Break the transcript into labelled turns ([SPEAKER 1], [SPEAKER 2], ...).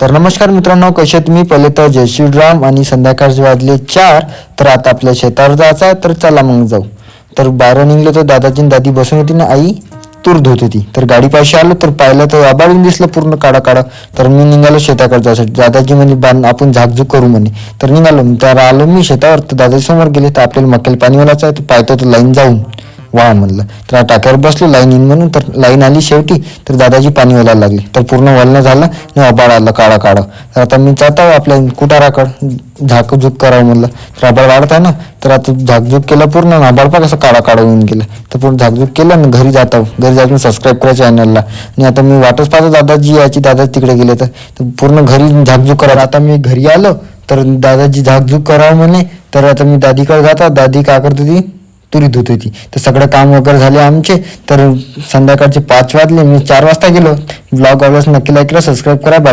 [SPEAKER 1] तर नमस्कार मित्रांनो, कसे तुम्ही? पहिले तर जय श्रीराम. आणि संध्याकाळचे वाजले 4. तर आता आपल्या शेतावर जायचं आहे, तर चला मग जाऊ. तर बाहेर निघलो तर दादाजी आणि दादी बसून होती ना, आई तूर धुत होती. तर गाडी पाशी आलो तर पाहिलं तर आबाळून दिसलं पूर्ण काळा काळा. तर मी निघालो शेताकडे जायसाठी. दादाजी म्हणे आपण झाकझूक करू म्हणे. तर निघालो. तर आलो मी शेतावर, तर दादाजी समोर गेले. तर आपल्याला मक्याला पाणी वालायचं आहे, तर पाहतो तर लाईन जाऊन वा म्हणलं. तर टाक्यावर बसलो लाईन येईन म्हणून. तर लाईन आली शेवटी. तर दादाजी पाणी वालायला लागले. तर पूर्ण वलनं झालं आणि आबाळ आलं काळा काळा. तर आता मी जात आहो आपल्या कुटाराकडं झाकझूक करावं म्हणलं. तर आबाळ वाढत आहे ना, तर आता झाकझूक केलं पूर्ण. आबाळ पण कसं काळा काळा होऊन गेलं. तर पूर्ण झाकझूक केलं आणि घरी जात आहो. घरी जाऊन सबस्क्राईब करा चॅनलला. आणि आता मी वाटच पाहतो दादाजी याची. दादाजी तिकडे गेले तर पूर्ण घरी झाकझूक करा. आता मी घरी आलो तर दादाजी झाकझूक करावं म्हणे. तर आता मी दादीकडे जाता. दादी काय करत होती? तुरी धुत होती. तर सगळं काम वगैरे झाले आमचे. तर संध्याकाळचे 5 वाजले. मी 4 वाजता गेलो. ब्लॉग आवडल्यास नक्की लाईक करा, सबस्क्राईब करा. बाय.